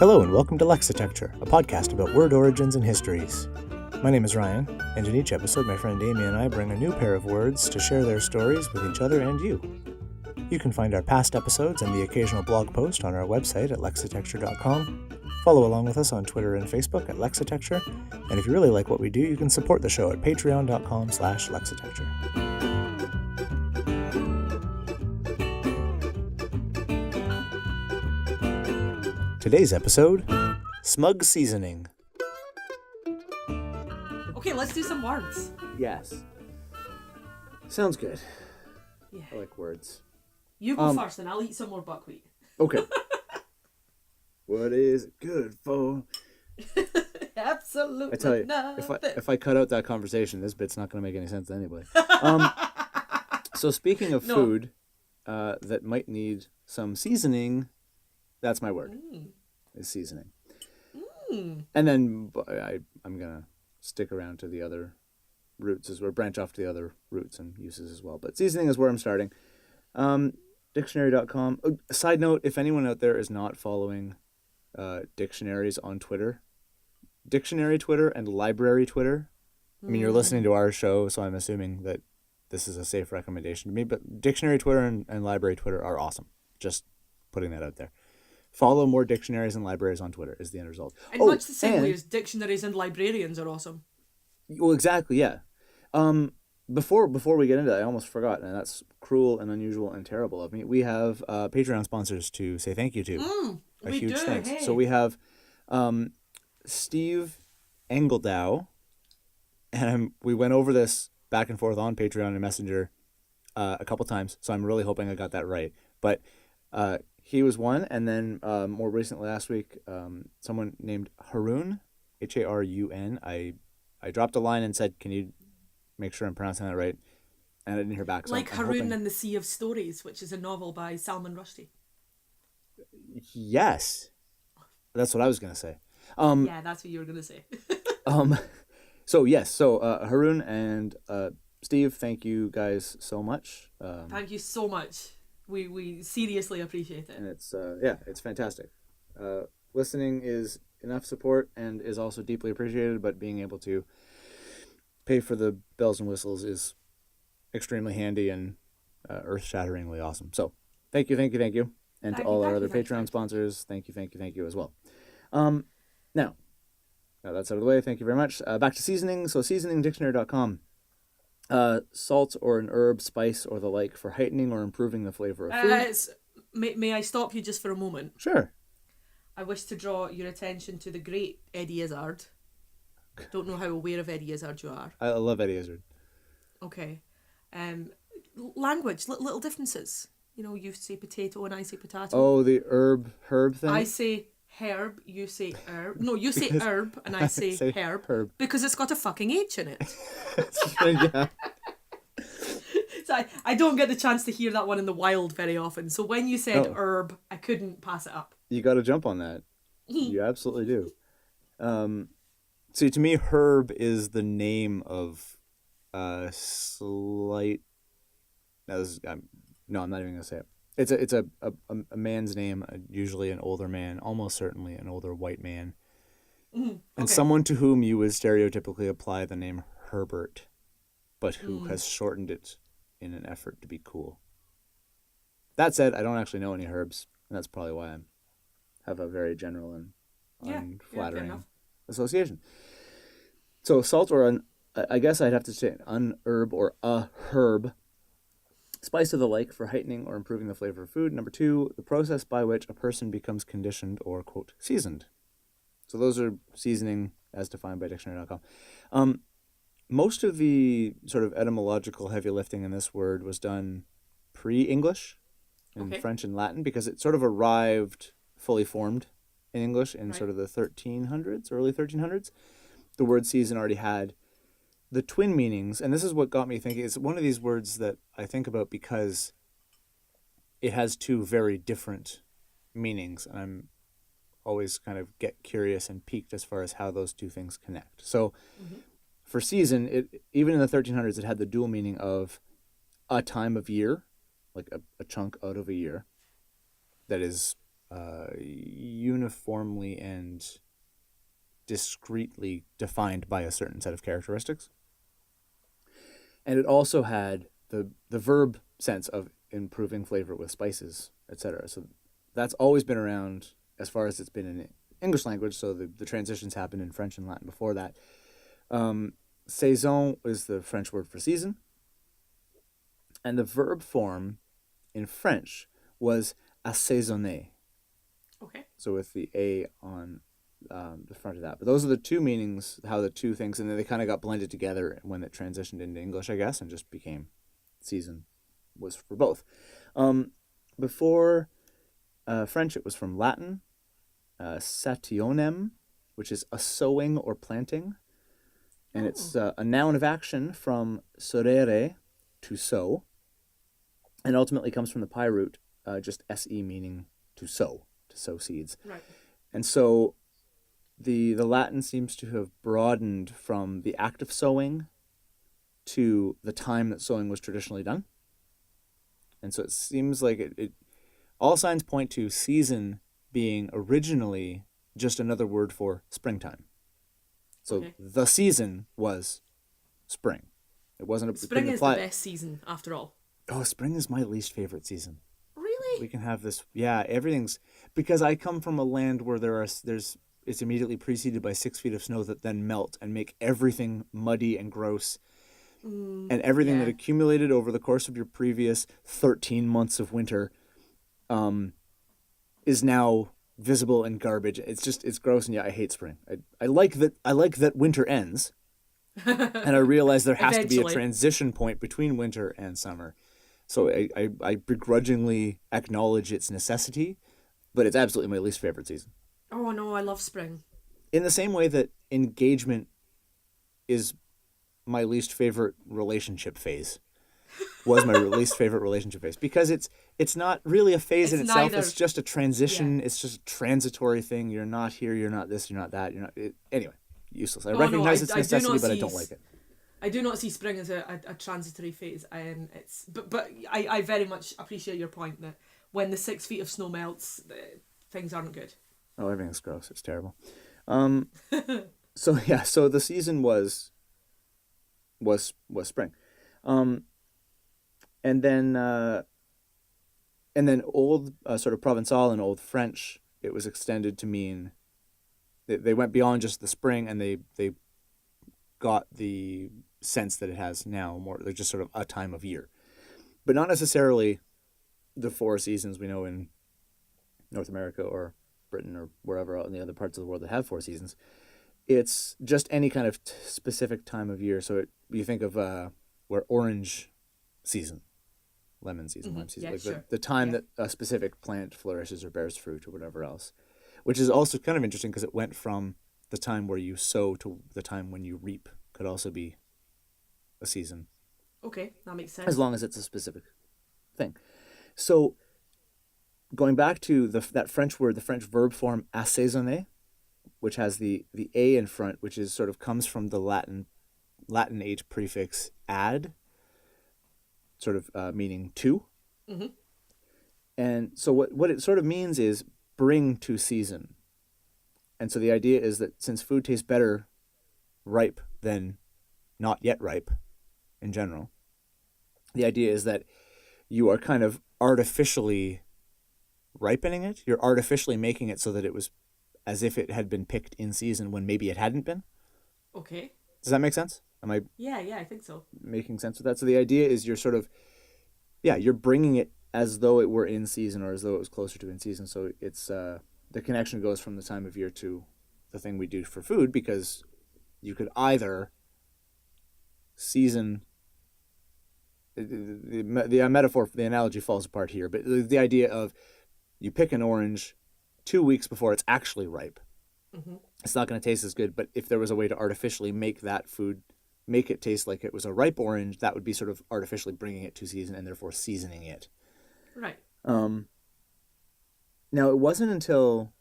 Hello and welcome to Lexitecture, a podcast about word origins and histories. My name is Ryan, and in each episode my friend Amy and I bring a new pair of words to share their stories with each other and you. You can find our past episodes and the occasional blog post on our website at lexitecture.com. Follow along with us on Twitter and Facebook at Lexitecture, and if you really like what we do, you can support the show at patreon.com/lexitecture. Today's episode, Smug Seasoning. Okay, let's do some words. Yes. Sounds good. Yeah. I like words. You go first and I'll eat some more buckwheat. Okay. What is it good for? Absolutely I tell you, nothing. if I cut out that conversation, this bit's not going to make any sense to anybody. So speaking of food that might need some seasoning, that's my word. Is seasoning. And then I'm going to stick around to the other roots or branch off to the other roots and uses as well. But seasoning is where I'm starting. Dictionary.com. Side note, if anyone out there is not following dictionaries on Twitter, dictionary Twitter and library Twitter. I mean, you're listening to our show, so I'm assuming that this is a safe recommendation to me. But dictionary Twitter and library Twitter are awesome. Just putting that out there. Follow more dictionaries and libraries on Twitter is the end result. And much the same way as dictionaries and librarians are awesome. Well, exactly, yeah. Before we get into that, I almost forgot, and that's cruel and unusual and terrible of me. We have Patreon sponsors to say thank you to. A huge thanks. Hey. So we have Steve Engeldow, and we went over this back and forth on Patreon and Messenger a couple times, so I'm really hoping I got that right. But he was one, and then more recently last week, someone named Harun, Harun. I dropped a line and said, can you make sure I'm pronouncing that right? And I didn't hear back. So like Harun and the Sea of Stories, which is a novel by Salman Rushdie. Yes. That's what I was going to say. Yeah, that's what you were going to say. So Harun and Steve, thank you guys so much. Thank you so much. We seriously appreciate it. And it's fantastic. Listening is enough support and is also deeply appreciated, but being able to pay for the bells and whistles is extremely handy and earth-shatteringly awesome. So thank you. And to all our other Patreon sponsors, thank you as well. Now that's out of the way. Thank you very much. Back to seasoning. So seasoningdictionary.com. Salt or an herb, spice, or the like for heightening or improving the flavor of food. May I stop you just for a moment? Sure. I wish to draw your attention to the great Eddie Izzard. Don't know how aware of Eddie Izzard you are. I love Eddie Izzard. Okay. Language, little differences. You know, you say potato and I say potato. Oh, the herb thing? I say herb, you say herb. No, you say herb and I say herb. Because it's got a fucking H in it. Yeah. So I don't get the chance to hear that one in the wild very often. So when you said herb, I couldn't pass it up. You got to jump on that. You absolutely do. See, to me, herb is the name of slight... No, I'm not even going to say it. It's a man's name, usually an older man, almost certainly an older white man. And someone to whom you would stereotypically apply the name Herbert, but who has shortened it in an effort to be cool. That said, I don't actually know any Herbs, and that's probably why I have a very general and unflattering association. So salt or I guess I'd have to say an herb or a herb. Spice of the like for heightening or improving the flavor of food. Number 2, the process by which a person becomes conditioned or, quote, seasoned. So those are seasoning as defined by dictionary.com. Most of the sort of etymological heavy lifting in this word was done pre-English in French and Latin because it sort of arrived fully formed in English in sort of the 1300s, early 1300s. The word season already had the twin meanings, and this is what got me thinking. It's one of these words that I think about because it has two very different meanings, and I'm always kind of get curious and piqued as far as how those two things connect. So for season, even in the 1300s, it had the dual meaning of a time of year, like a chunk out of a year that is uniformly and discretely defined by a certain set of characteristics. And it also had the verb sense of improving flavor with spices, etc. So that's always been around as far as it's been in English language. So the transitions happened in French and Latin before that. Saison is the French word for season. And the verb form in French was assaisonner. Okay. So with the A on the front of that. But those are the two meanings, how the two things, and then they kind of got blended together when it transitioned into English, I guess, and just became season was for both. Before French, it was from Latin, sationem, which is a sowing or planting. And it's a noun of action from sorere, to sow, and ultimately comes from the PIE root, just se, meaning to sow seeds. Right. And so the Latin seems to have broadened from the act of sowing to the time that sowing was traditionally done. And so it seems like it all signs point to season being originally just another word for springtime. So the season was spring. It wasn't. Spring is the best season, after all. Oh, spring is my least favorite season. Really? We can have this. Yeah, everything's because I come from a land where it's immediately preceded by 6 feet of snow that then melt and make everything muddy and gross. And everything that accumulated over the course of your previous 13 months of winter is now visible in garbage. It's gross, and yeah, I hate spring. I like that winter ends. And I realize there has to be a transition point between winter and summer. So I begrudgingly acknowledge its necessity, but it's absolutely my least favorite season. Oh no, I love spring. In the same way that engagement is my least favorite relationship phase. Was my least favorite relationship phase. Because it's not really a phase in itself. It's just a transition. Yeah. It's just a transitory thing. You're not here, you're not this, you're not that, you're not... Anyway, useless. I recognize its necessity, but I don't like it. I do not see spring as a transitory phase. But I very much appreciate your point that when the 6 feet of snow melts, things aren't good. Oh, everything's gross. It's terrible. So the season was spring, and then old sort of Provençal and Old French, it was extended to mean they went beyond just the spring, and they got the sense that it has now more. They're just sort of a time of year, but not necessarily the 4 seasons we know in North America or Britain or wherever in the other parts of the world that have 4 seasons. It's just any kind of specific time of year. So you think of where orange season, lemon season, lime season, like the time that a specific plant flourishes or bears fruit or whatever else, which is also kind of interesting because it went from the time where you sow to the time when you reap. Could also be a season. Okay, that makes sense. As long as it's a specific thing. So going back to that French word, the French verb form assaisonner, which has the A in front, which is sort of comes from the Latin age prefix ad, sort of meaning to. Mm-hmm. And so what it sort of means is bring to season. And so the idea is that since food tastes better ripe than not yet ripe in general, the idea is that you are kind of artificially ripening it. You're artificially making it so that it was as if it had been picked in season when maybe it hadn't been. Okay. Does that make sense? Am I? Yeah, I think so. Making sense with that? So the idea is you're sort of, you're bringing it as though it were in season or as though it was closer to in season. So it's the connection goes from the time of year to the thing we do for food, because you could either season. The metaphor, the analogy falls apart here, but the idea of you pick an orange 2 weeks before it's actually ripe. Mm-hmm. It's not going to taste as good, but if there was a way to artificially make that food, make it taste like it was a ripe orange, that would be sort of artificially bringing it to season and therefore seasoning it. Right. Now, it wasn't until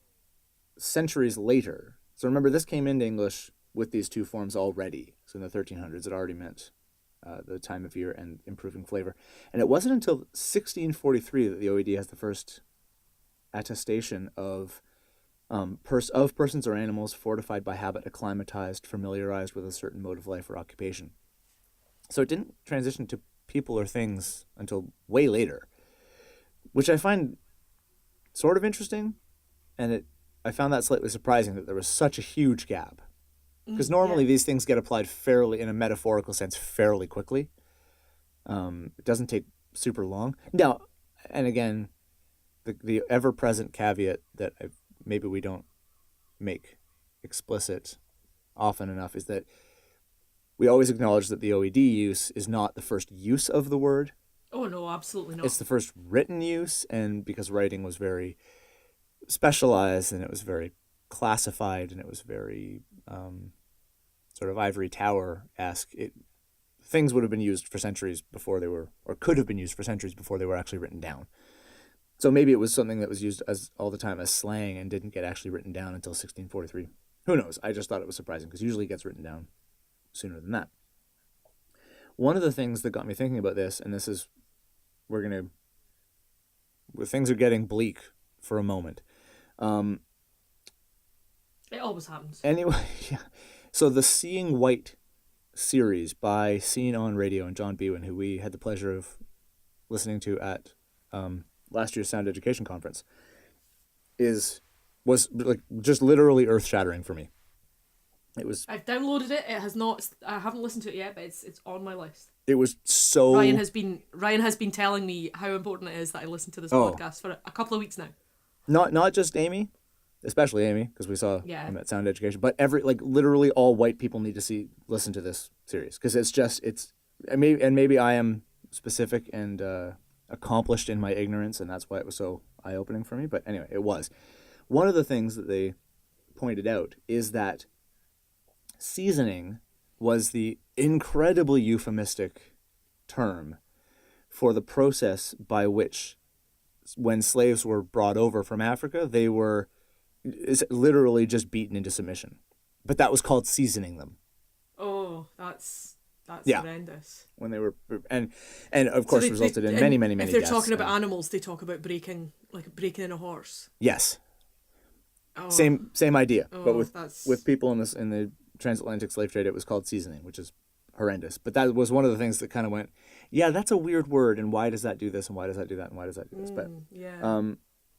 centuries later. So remember, this came into English with these two forms already. So in the 1300s, it already meant the time of year and improving flavor. And it wasn't until 1643 that the OED has the first attestation of persons or animals fortified by habit, acclimatized, familiarized with a certain mode of life or occupation. So it didn't transition to people or things until way later, which I find sort of interesting, and I found that slightly surprising that there was such a huge gap. Because normally these things get applied fairly, in a metaphorical sense, fairly quickly. It doesn't take super long. Now, and again, the ever-present caveat that maybe we don't make explicit often enough is that we always acknowledge that the OED use is not the first use of the word. Oh, no, absolutely not. It's the first written use, and because writing was very specialized, and it was very classified, and it was very sort of ivory tower-esque, things would have been used for centuries before they were, or could have been used for centuries before they were actually written down. So maybe it was something that was used as all the time as slang and didn't get actually written down until 1643. Who knows? I just thought it was surprising because usually it gets written down sooner than that. One of the things that got me thinking about this, and this is, things are getting bleak for a moment. It always happens. Anyway, yeah. So the Seeing White series by Seen on Radio and John Bewan, who we had the pleasure of listening to at last year's Sound Education Conference, was like just literally earth-shattering for me. It was. I've downloaded it. It has not. I haven't listened to it yet, but it's on my list. It was so. Ryan has been telling me how important it is that I listen to this podcast for a couple of weeks now. Not just Amy, especially Amy, because we saw him at Sound Education, but literally all white people need to listen to this series, because maybe I am specific and accomplished in my ignorance, and that's why it was so eye-opening for me. But anyway, it was. One of the things that they pointed out is that seasoning was the incredibly euphemistic term for the process by which, when slaves were brought over from Africa, they were literally just beaten into submission. But that was called seasoning them. Oh, that's horrendous. When they were, and of course resulted in many deaths. If they're talking about animals, they talk about breaking in a horse. Yes. Oh. Same idea, but with people in the transatlantic slave trade, it was called seasoning, which is horrendous. But that was one of the things that kind of went, yeah, that's a weird word, and why does that do this, and why does that do that, and why does that do this? But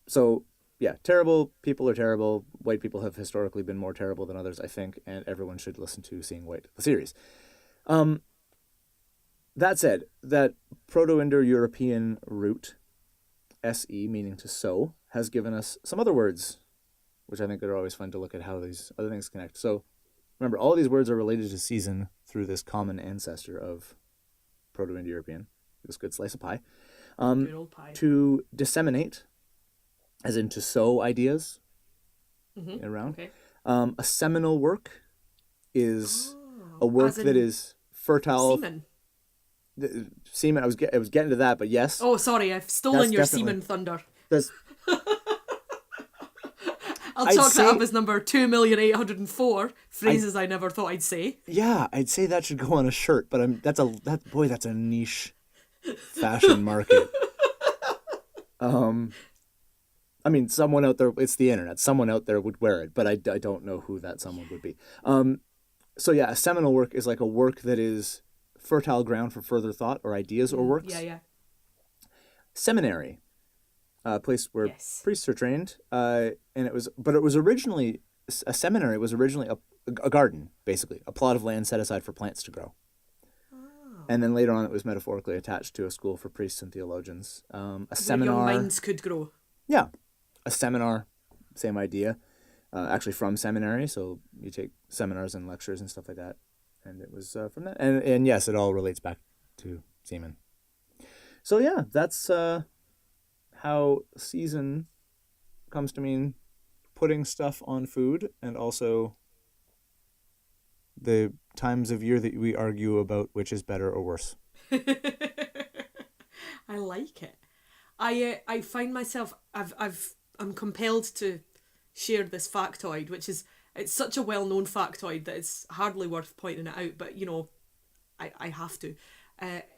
so yeah, terrible people are terrible. White people have historically been more terrible than others, I think, and everyone should listen to Seeing White, the series. That said, that Proto-Indo-European root, se, meaning to sow, has given us some other words, which I think are always fun to look at how these other things connect. So remember, all of these words are related to season through this common ancestor of Proto-Indo-European, this good slice of pie. Good old pie. To disseminate, as in to sow ideas around. Okay. A seminal work is a work that is fertile. Semen. Semen. I was getting to that, but yes. Oh, sorry, I've stolen your semen thunder. I'll chalk that up as number 2,804 phrases I never thought I'd say. Yeah, I'd say that should go on a shirt, but that's a niche fashion market. I mean, someone out there, it's the internet. Someone out there would wear it, but I don't know who that someone would be. So yeah, a seminal work is like a work that is fertile ground for further thought or ideas or works. Yeah. Seminary, a place where priests are trained, and it was originally a seminary. Was originally a garden, basically a plot of land set aside for plants to grow. And then later on, it was metaphorically attached to a school for priests and theologians. A seminar. Where young minds could grow. Yeah, a seminar, same idea. Actually, from seminary, so you take seminars and lectures and stuff like that, and it was from that. And yes, it all relates back to semen. So yeah, that's how season comes to mean putting stuff on food, and also the times of year that we argue about which is better or worse. I like it. I find myself I'm compelled to share this factoid, which is, it's such a well-known factoid that it's hardly worth pointing it out, but I have to.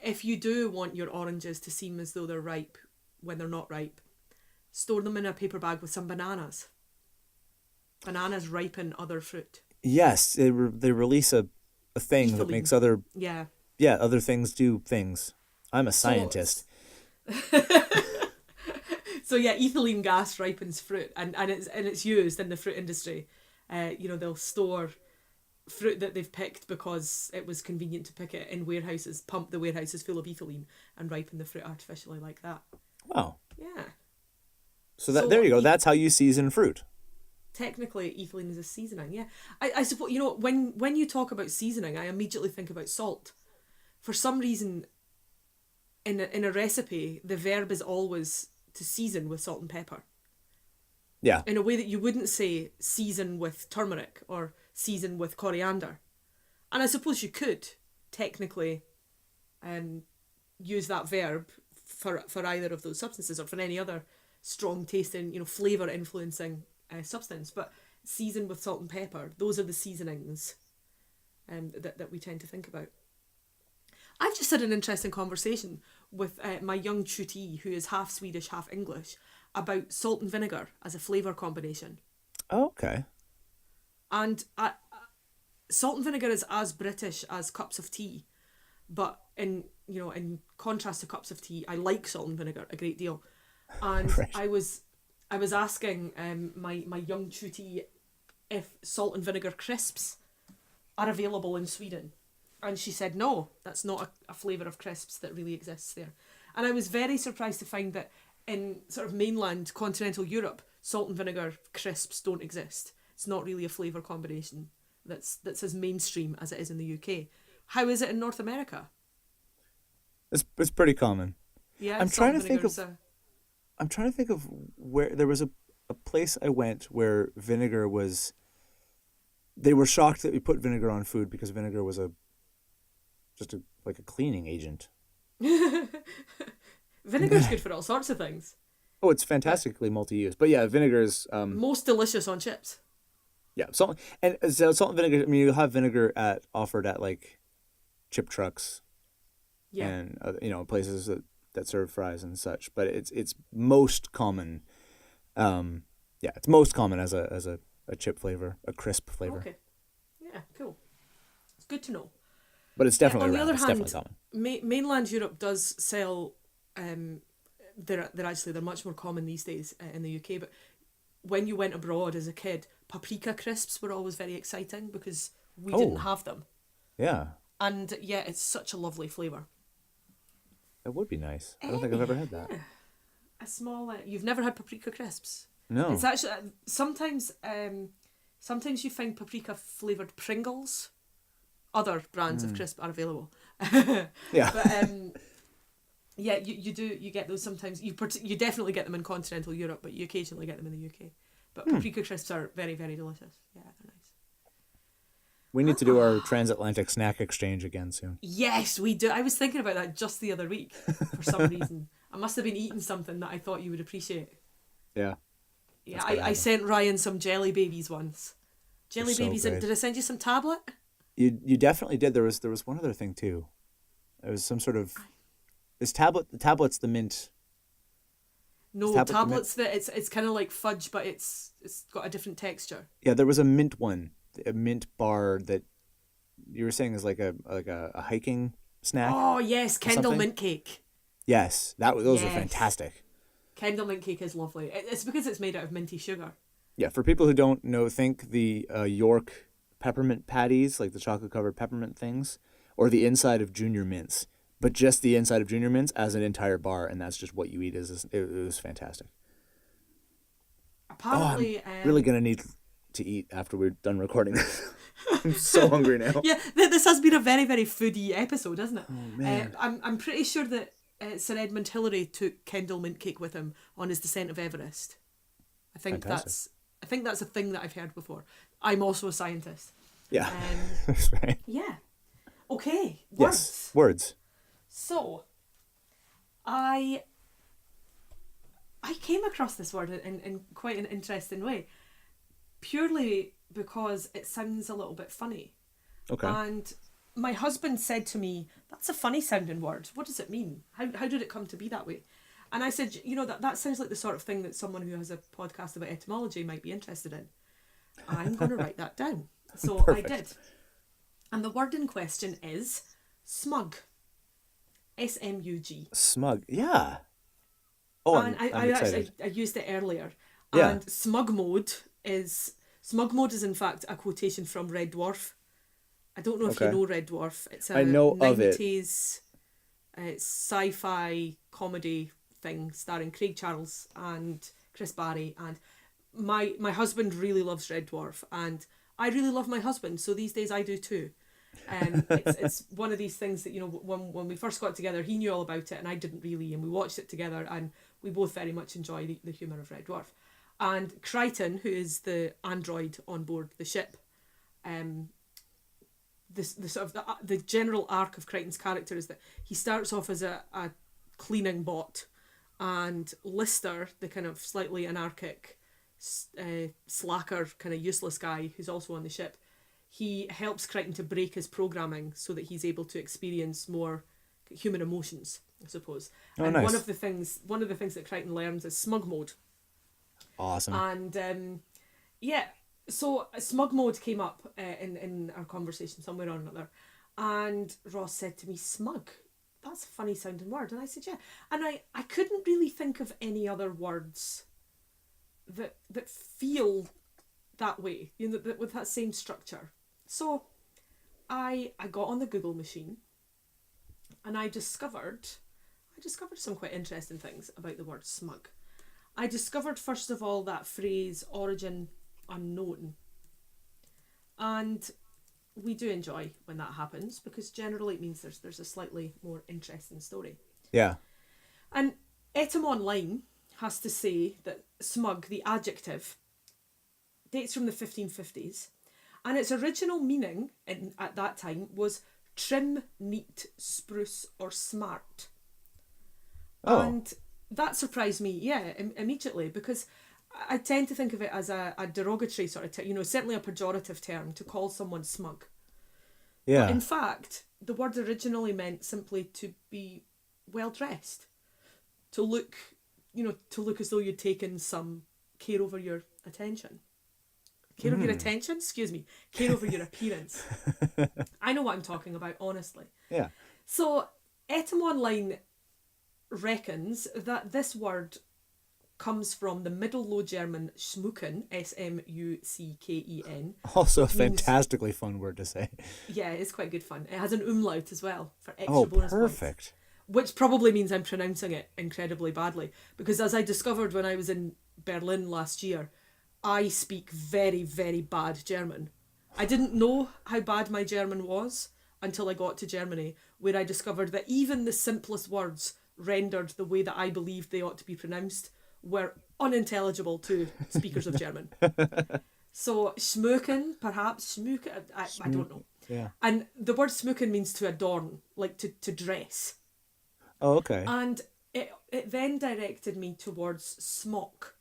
If you do want your oranges to seem as though they're ripe when they're not ripe, store them in a paper bag with some bananas. Bananas ripen other fruit. Yes, they release a thing that Ethylene. makes other Yeah. other things do things. I'm a scientist. So yeah, ethylene gas ripens fruit, and it's used in the fruit industry. They'll store fruit that they've picked because it was convenient to pick it in warehouses, pump the warehouses full of ethylene, and ripen the fruit artificially like that. Wow. Yeah. So there you go. That's how you season fruit. Technically, ethylene is a seasoning. Yeah, I suppose when you talk about seasoning, I immediately think about salt. For some reason, in a recipe, the verb is always to season with salt and pepper. Yeah. In a way that you wouldn't say season with turmeric or season with coriander. And I suppose you could technically use that verb for either of those substances or for any other strong tasting, flavour influencing substance. But season with salt and pepper, those are the seasonings that we tend to think about. I've just had an interesting conversation with my young tutee, who is half Swedish, half English, about salt and vinegar as a flavour combination. Oh, okay. And salt and vinegar is as British as cups of tea, but in contrast to cups of tea, I like salt and vinegar a great deal. And Right. I was asking my young tutee if salt and vinegar crisps are available in Sweden. And she said, no, that's not a flavour of crisps that really exists there. And I was very surprised to find that in sort of mainland continental Europe, salt and vinegar crisps don't exist. It's not really a flavour combination that's as mainstream as it is in the UK. How is it in North America? It's pretty common. Yeah, I'm salt trying and to think vinegar's of I'm trying to think of where there was a place I went where vinegar was. They were shocked that we put vinegar on food because vinegar was like a cleaning agent. Vinegar's good for all sorts of things. Oh, it's fantastically multi-use. But yeah, vinegar is Most delicious on chips. yeah, salt and vinegar. I mean, you'll have vinegar offered at like chip trucks Yeah. and places that serve fries and such. But it's most common. It's most common as a chip flavor, a crisp flavor. Okay. Yeah, cool. It's good to know. But it's definitely on the around. other It's hand, definitely common. Mainland Europe does sell. They're much more common these days in the UK. But when you went abroad as a kid, paprika crisps were always very exciting because we didn't have them. Yeah. And yeah, it's such a lovely flavour. That would be nice. I don't think I've ever had that. Yeah. A small. You've never had paprika crisps? No. It's actually sometimes you find paprika flavoured Pringles. Other brands of crisp are available. Yeah. But yeah, you get those sometimes. You definitely get them in continental Europe, but you occasionally get them in the UK. But paprika crisps are very, very delicious. Yeah, they're nice. We need to do our transatlantic snack exchange again soon. Yes, we do. I was thinking about that just the other week for some reason. I must have been eating something that I thought you would appreciate. Yeah. Yeah, I sent Ryan some jelly babies once. Jelly They're so babies, good. and did I send you some tablet? You definitely did. There was one other thing too. It was some sort of this tablet. The tablet's the mint. No, Tablet- tablets that it's kind of like fudge, but it's got a different texture. Yeah, there was a mint one, a mint bar that you were saying is like a hiking snack. Oh yes, Kendall something? mint cake. Yes, those are Yes. fantastic. Kendall mint cake is lovely. It's because it's made out of minty sugar. Yeah, for people who don't know, think the York peppermint patties, like the chocolate covered peppermint things, or the inside of Junior Mints, but just the inside of Junior Mints as an entire bar, and that's just what you eat. It was fantastic. Apparently, I'm really gonna need to eat after we're done recording this. I'm so hungry now. yeah, this has been a very, very foodie episode, hasn't it? Oh, man. I'm pretty sure that Sir Edmund Hillary took Kendall mint cake with him on his descent of Everest. I think that's a thing that I've heard before. I'm also a scientist. Yeah, that's right. Yeah. Okay. Words. Yes, words. So, I came across this word in quite an interesting way, purely because it sounds a little bit funny. Okay. And my husband said to me, "That's a funny sounding word. What does it mean? How did it come to be that way?" And I said, you know, that sounds like the sort of thing that someone who has a podcast about etymology might be interested in. I'm going to write that down. So Perfect. I did. And the word in question is smug. SMUG. Smug. Yeah. Oh, And I'm I excited. actually I used it earlier. Yeah. And smug mode is in fact a quotation from Red Dwarf. I don't know if you Okay. know Red Dwarf. It's I a know of it. 90s sci-fi comedy thing starring Craig Charles and Chris Barry, and my husband really loves Red Dwarf, and I really love my husband, so these days I do too. It's one of these things that, you know, when we first got together, he knew all about it and I didn't really, and we watched it together, and we both very much enjoy the humour of Red Dwarf. And Crichton, who is the android on board the ship, um, the sort of the general arc of Crichton's character is that he starts off as a cleaning bot, and Lister, the kind of slightly anarchic, slacker, kind of useless guy who's also on the ship, he helps Crichton to break his programming so that he's able to experience more human emotions, I suppose. Oh, And nice. one of the things that Crichton learns is smug mode. Awesome. And yeah, so smug mode came up in our conversation somewhere or another, and Ross said to me, "Smug, that's a funny sounding word," and I said, "Yeah," and I couldn't really think of any other words that feel that way, you know, that with that same structure. So I got on the Google machine, and I discovered some quite interesting things about the word smug. I discovered, first of all, that phrase origin unknown. And we do enjoy when that happens, because generally it means there's a slightly more interesting story. Yeah. And Etym has to say that smug, the adjective, dates from the 1550s, and its original meaning at that time was trim, neat, spruce, or smart. Oh. And that surprised me, yeah, immediately, because I tend to think of it as a derogatory sort of, you know, certainly a pejorative term to call someone smug. Yeah. But in fact, the word originally meant simply to be well dressed, to look, you know, to look as though you'd taken some care over your attention. Care over your attention? Excuse me. Care over your appearance. I know what I'm talking about, honestly. Yeah. So, Etym reckons that this word comes from the Middle Low German schmucken, Smucken, Also a which means, fantastically fun word to say. yeah, it's quite good fun. It has an umlaut as well for extra Oh, bonus points. perfect. Which probably means I'm pronouncing it incredibly badly, because as I discovered when I was in Berlin last year, I speak very, very bad German. I didn't know how bad my German was until I got to Germany, where I discovered that even the simplest words rendered the way that I believed they ought to be pronounced were unintelligible to speakers of German. So schmücken, perhaps, schmücken, I don't know. Yeah. And the word schmücken means to adorn, like to dress. Oh, okay. And it then directed me towards smock.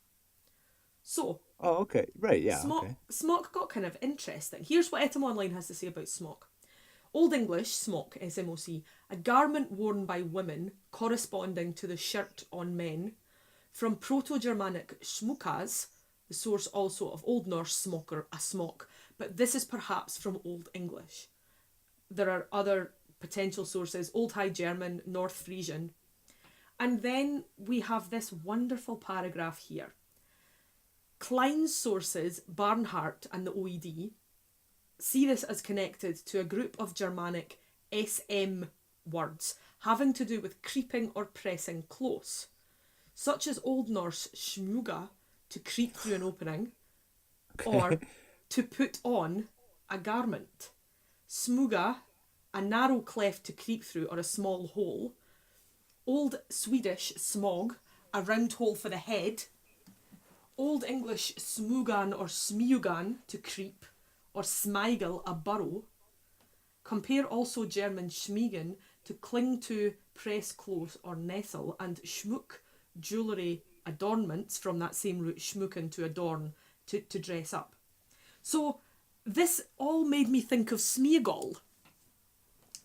So, Oh, okay. Right, yeah, smock, okay. smock got kind of interesting. Here's what Etym has to say about smock. Old English, smock, SMOC, a garment worn by women corresponding to the shirt on men. From Proto-Germanic schmuckas, the source also of Old Norse smocker, a smock, but this is perhaps from Old English. There are other potential sources, Old High German, North Frisian. And then we have this wonderful paragraph here. Klein's sources, Barnhart and the OED, see this as connected to a group of Germanic SM words having to do with creeping or pressing close, such as Old Norse schmuga, to creep through an opening, or to put on a garment. Smuga, a narrow cleft to creep through or a small hole. Old Swedish smog, a round hole for the head. Old English smugan or smugan, to creep, or smigel, a burrow. Compare also German schmiegen, to cling to, press close, or nestle, and schmuck, jewellery, adornments, from that same root, schmucken, to adorn, to dress up. So this all made me think of smeagol.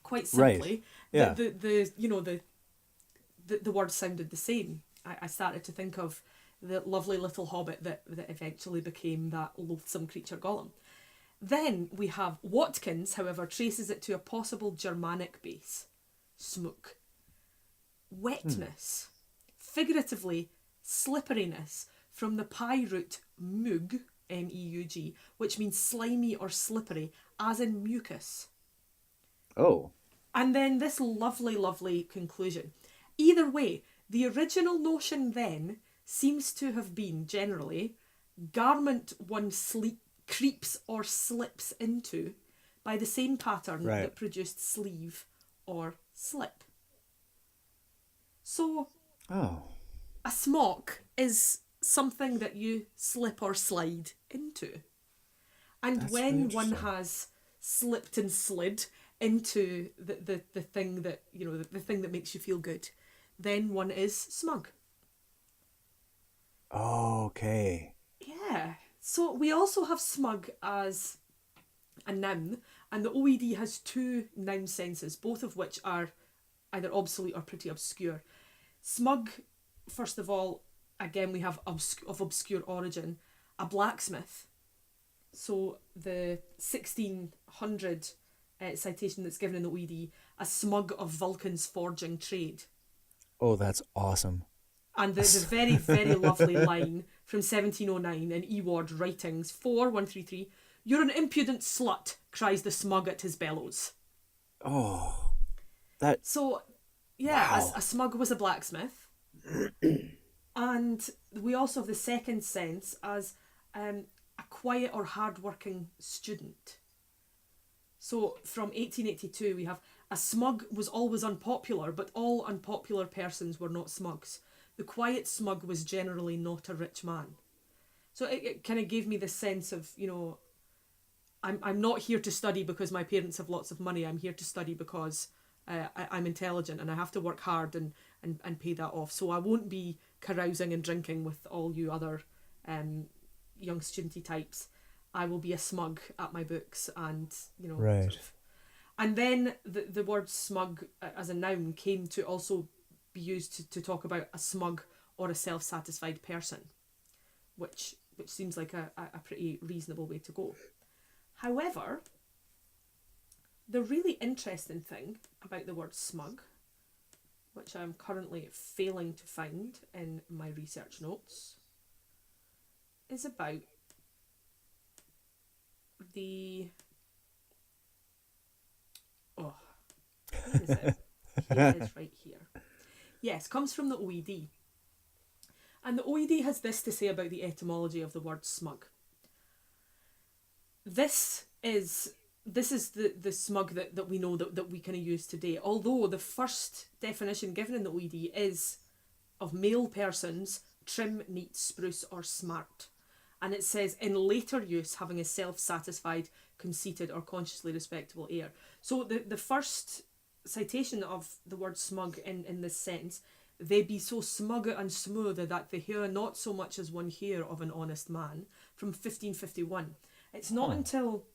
Quite simply, Right. Yeah. the word sounded the same. I started to think of the lovely little hobbit that eventually became that loathsome creature Gollum. Then we have Watkins, however, traces it to a possible Germanic base, smug. Wetness, figuratively slipperiness, from the PIE root mug, M-E-U-G, which means slimy or slippery, as in mucus. Oh. And then this lovely, lovely conclusion. Either way, the original notion then seems to have been, generally, garment one creeps or slips into by the same pattern that produced sleeve or slip. So, a smock is something that you slip or slide into. And That's when really one has slipped and slid into the thing that, you know, the thing that makes you feel good, then one is smug. Okay. Yeah. So we also have smug as a noun, and the OED has two noun senses, both of which are either obsolete or pretty obscure. Smug, first of all, again we have of obscure origin, a blacksmith. So the 1600 citation that's given in the OED, a smug of Vulcan's forging trade. Oh, that's awesome. And the very, very lovely line from 1709 in Eward Writings 4133, "You're an impudent slut," cries the smug at his bellows. Oh, that... So, yeah, Wow. a smug was a blacksmith. And we also have the second sense as a quiet or hard-working student. So from 1882 we have, a smug was always unpopular, but all unpopular persons were not smugs. The quiet smug was generally not a rich man. So it kind of gave me this sense of, you know, I'm not here to study because my parents have lots of money. I'm here to study because I'm intelligent and I have to work hard and pay that off. So I won't be carousing and drinking with all you other young studenty types. I will be a smug at my books and, you know. Right. Sort of. And then the word smug as a noun came to also be used to talk about a smug or a self-satisfied person, which seems like a pretty reasonable way to go. However, the really interesting thing about the word smug, which I'm currently failing to find in my research notes, is about the... Oh, where is it? Here it is, right here. Yes, comes from the OED. And the OED has this to say about the etymology of the word smug. This is the smug that we know that we kind of use today. Although the first definition given in the OED is of male persons, trim, neat, spruce or smart. And it says, in later use, having a self-satisfied, conceited or consciously respectable air. So the first citation of the word smug in this sense, they be so smug and smooth that they hear not so much as one hear of an honest man, from 1551. It's not until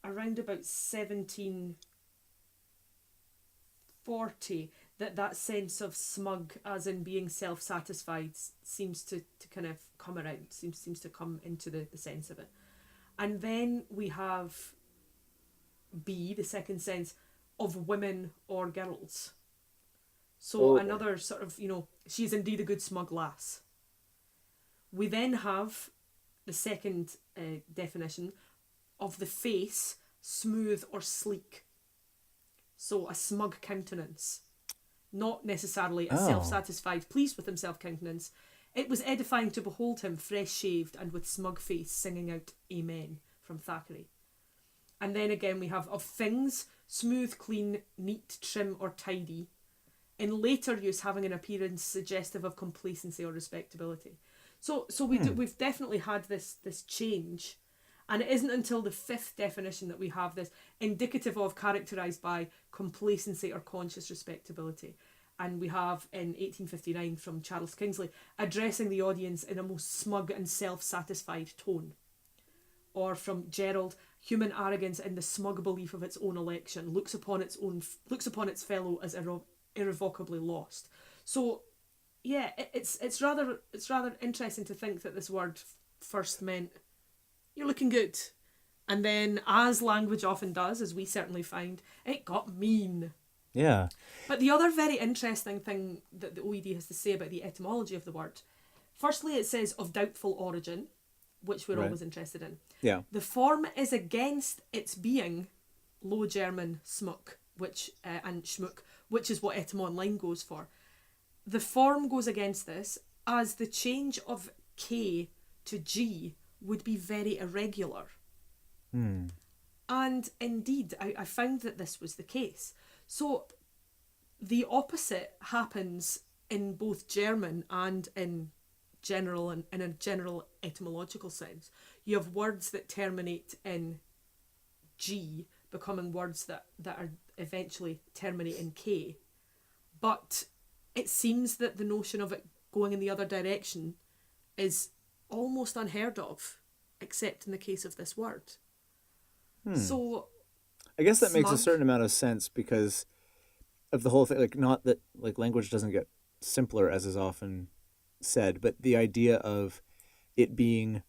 around about 1740 that sense of smug as in being self-satisfied seems to kind of come around, seems to come into the sense of it. And then we have B, the second sense, of women or girls. So another sort of, you know, she's indeed a good smug lass. We then have the second definition of the face, smooth or sleek. So a smug countenance. Not necessarily a self-satisfied, pleased with himself countenance. It was edifying to behold him fresh-shaved and with smug face singing out Amen from Thackeray. And then again we have of things, smooth, clean, neat, trim or tidy. In later use, having an appearance suggestive of complacency or respectability. So we've definitely had this change. And it isn't until the fifth definition that we have this indicative of, characterised by complacency or conscious respectability. And we have in 1859 from Charles Kingsley, addressing the audience in a most smug and self-satisfied tone. Or from Gerald, human arrogance in the smug belief of its own election, looks upon its fellow as irrevocably lost. So yeah, it's rather interesting to think that this word first meant you're looking good, and then, as language often does, as we certainly find, it got mean. Yeah. But the other very interesting thing that the OED has to say about the etymology of the word, firstly, it says of doubtful origin, which we're Right. always interested in. Yeah. The form is against its being Low German smuk, and schmuck, which is what etymon line goes for. The form goes against this, as the change of K to G would be very irregular. Hmm. And indeed, I found that this was the case. So the opposite happens in both German and in a general etymological sense. You have words that terminate in G becoming words that are eventually terminate in K. But it seems that the notion of it going in the other direction is almost unheard of, except in the case of this word. Hmm. So, I guess that makes a smug. certain amount of sense because of the whole thing. Like, not that like language doesn't get simpler as is often said, but the idea of it being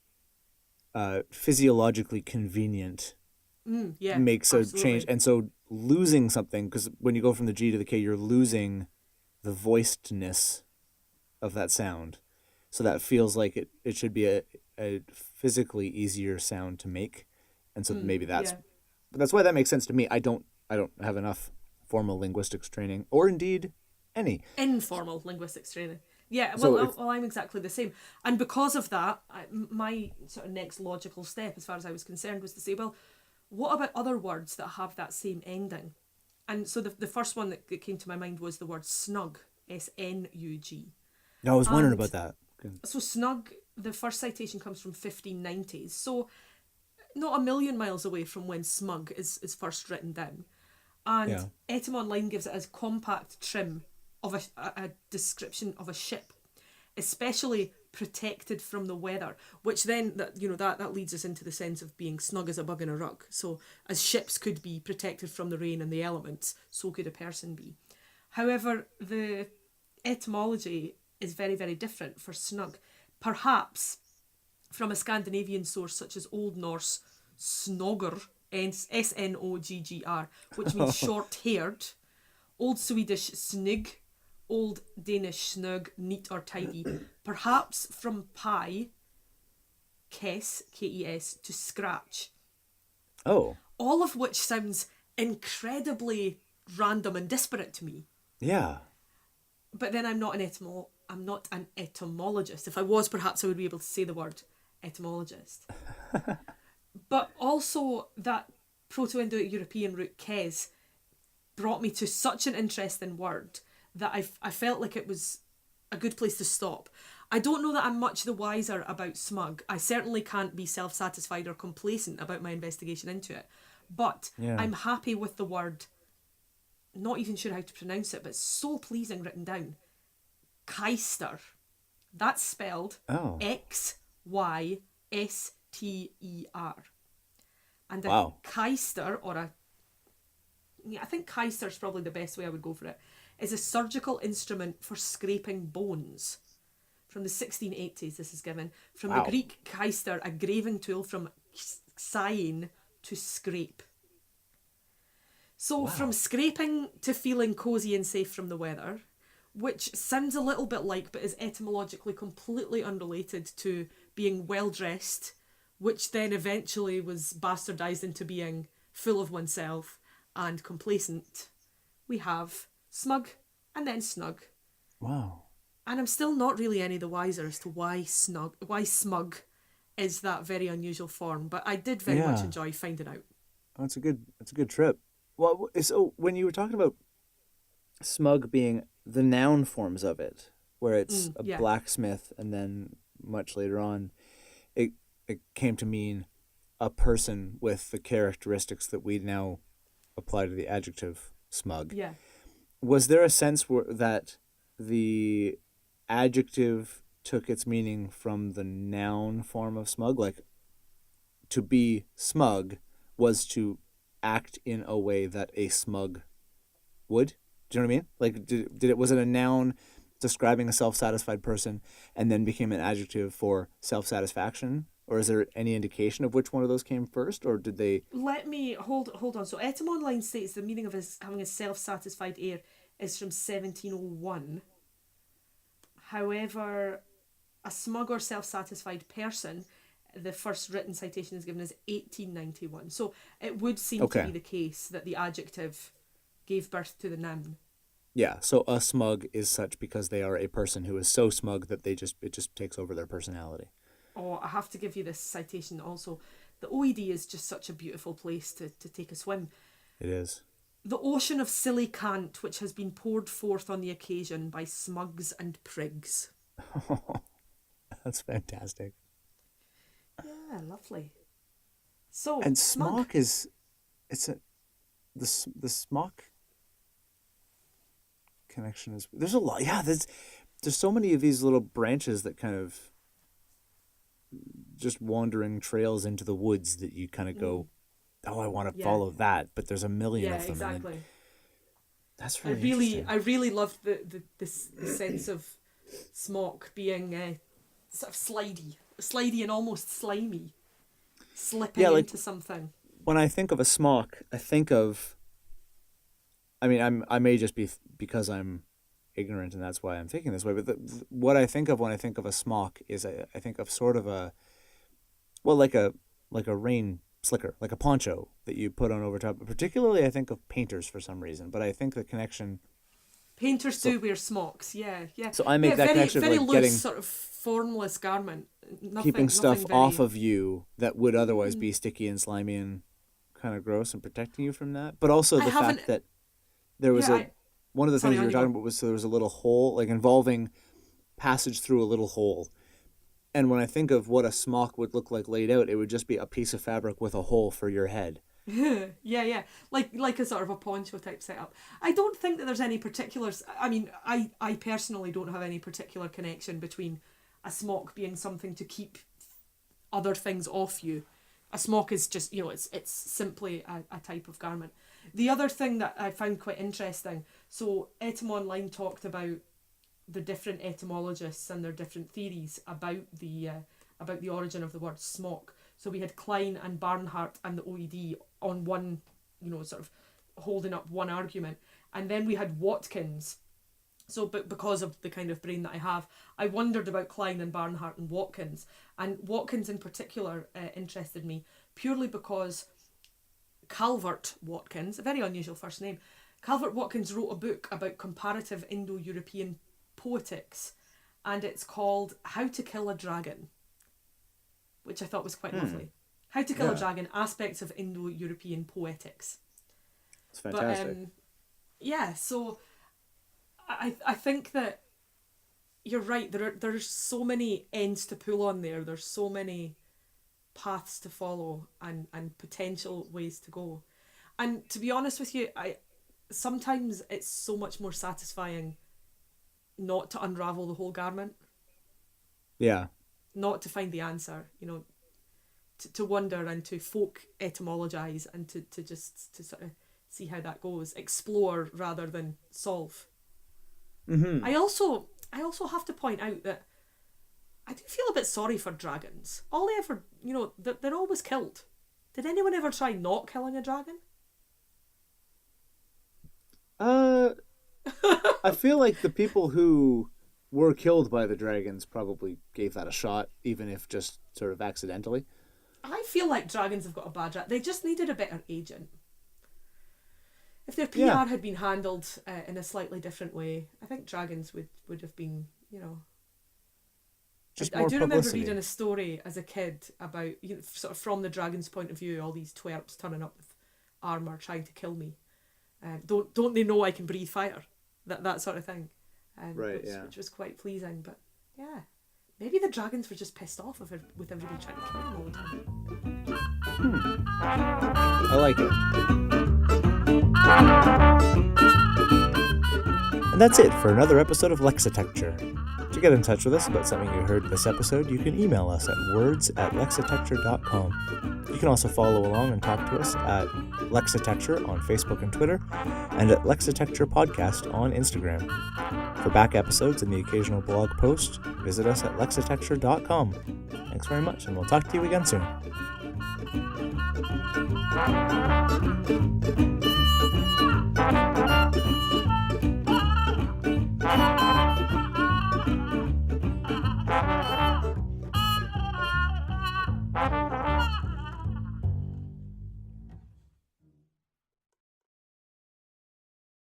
physiologically convenient Yeah, makes a change, absolutely. and so losing something, because when you go from the G to the K, you're losing the voicedness of that sound. So that feels like it should be a physically easier sound to make, and so maybe Yeah. that's why that makes sense to me. I don't have enough formal linguistics training, or indeed any. Informal linguistics training. Yeah, So if I'm exactly the same. And because of that, my sort of next logical step, as far as I was concerned, was to say, well, what about other words that have that same ending? And so the first one that came to my mind was the word snug, snug. I was wondering And about that. so snug, the first citation comes from 1590s. So not a million miles away from when smug is first written down. And Yeah. Etymon Line gives it as compact trim of a description of a ship, especially protected from the weather, which then that leads us into the sense of being snug as a bug in a rug. So as ships could be protected from the rain and the elements, so could a person be. However, the etymology is very, very different for snug. Perhaps from a Scandinavian source such as Old Norse snogr, Snoggr, which means short haired, Old Swedish snig, Old Danish snug, neat or tidy, perhaps from pie, Kes, to scratch. Oh, All of which sounds incredibly random and disparate to me. yeah. But then I'm not an etymologist. If I was, perhaps I would be able to say the word etymologist. But also that Proto-Indo-European root kes brought me to such an interesting word that I felt like it was a good place to stop. I don't know that I'm much the wiser about smug. I certainly can't be self-satisfied or complacent about my investigation into it. But Yeah. I'm happy with the word, not even sure how to pronounce it, but it's so pleasing written down. Keister. That's spelled Oh, Xyster. And a wow. Keister, I think Keister is probably the best way I would go for it, is a surgical instrument for scraping bones. From the 1680s, this is given. From the Wow. Greek Keister, a graving tool from xyein, to scrape. So from Wow. scraping to feeling cosy and safe from the weather, which sounds a little bit like, but is etymologically completely unrelated to being well dressed, which then eventually was bastardized into being full of oneself and complacent, we have smug and then snug. Wow. And I'm still not really any the wiser as to why smug is that very unusual form, but I did very much Yeah. enjoy finding out. Oh, that's a good trip. Well, so when you were talking about smug being the noun forms of it, where it's a Yeah. blacksmith, and then much later on, it it came to mean a person with the characteristics that we now apply to the adjective smug. Yeah. Was there a sense that the adjective took its meaning from the noun form of smug? Like, to be smug was to act in a way that a smug would. Do you know what I mean? Like, was it a noun describing a self-satisfied person and then became an adjective for self-satisfaction? Or is there any indication of which one of those came first, or did they? Let me hold on. So etymon states the meaning of his having a self-satisfied air is from 1701. However, a smug or self-satisfied person, the first written citation is given as 1891. So it would seem to be the case that the adjective gave birth to the noun. Yeah, so a smug is such because they are a person who is so smug that it just takes over their personality. Oh, I have to give you this citation also. The OED is just such a beautiful place to take a swim. It is. The ocean of silly cant which has been poured forth on the occasion by smugs and prigs. That's fantastic. Yeah, lovely. So and smock is, the smock connection is, there's a lot. Yeah, there's so many of these little branches that kind of just wandering trails into the woods that you kind of go, oh, I want to follow that, but there's a million of them. Exactly. That's really interesting. I really loved the sense of smock being sort of slidey and almost slimy, slipping into something. When I think of a smock, I think of, I mean, I may just be because I'm ignorant and that's why I'm thinking this way, but what I think of when I think of a smock is I think of sort of like a rain slicker, like a poncho that you put on over top. Particularly, I think of painters for some reason, but I think the connection. Painters do wear smocks, yeah. So I make that connection very of like loose, getting sort of formless garment, keeping stuff off of you that would otherwise be sticky and slimy and kind of gross, and protecting you from that. But also the fact that there was one of the things you were talking about was there was a little hole, like involving passage through a little hole. And when I think of what a smock would look like laid out, it would just be a piece of fabric with a hole for your head. yeah. Like a sort of a poncho type setup. I don't think that there's any particulars. I mean, I personally don't have any particular connection between a smock being something to keep other things off you. A smock is just, it's simply a type of garment. The other thing that I found quite interesting, so Etymon talked about the different etymologists and their different theories about the origin of the word smock. So we had Klein and Barnhart and the OED on one, sort of holding up one argument. And then we had Watkins. So but because of the kind of brain that I have, I wondered about Klein and Barnhart and Watkins. And Watkins in particular interested me purely because Calvert Watkins, a very unusual first name, Calvert Watkins wrote a book about comparative Indo-European poetics, and it's called How to Kill a Dragon, which I thought was quite lovely. How to Kill a Dragon, Aspects of Indo-European Poetics. It's fantastic. But, so I think that you're right. There's so many ends to pull on there. There's so many paths to follow and potential ways to go. And to be honest with you, sometimes it's so much more satisfying not to unravel the whole garment. Yeah. Not to find the answer, to wonder and to folk etymologize and to just to sort of see how that goes, explore rather than solve. Mm-hmm. I also have to point out that I do feel a bit sorry for dragons. All they ever, they're always killed. Did anyone ever try not killing a dragon? I feel like the people who were killed by the dragons probably gave that a shot, even if just sort of accidentally. I feel like dragons have got a bad rap. They just needed a better agent. If their PR had been handled in a slightly different way, I think dragons would have been, Just I more do publicity. remember reading a story as a kid about, sort of from the dragon's point of view, all these twerps turning up with armour trying to kill me. Don't they know I can breathe fire? That sort of thing. Right, which was quite pleasing. But yeah, maybe the dragons were just pissed off with everybody trying to kill them all the time. I like it. And that's it for another episode of Lexitecture. To get in touch with us about something you heard this episode, you can email us at words@lexitecture.com. You can also follow along and talk to us at Lexitecture on Facebook and Twitter, and at Lexitecture Podcast on Instagram. For back episodes and the occasional blog post, visit us at lexitecture.com. Thanks very much, and we'll talk to you again soon.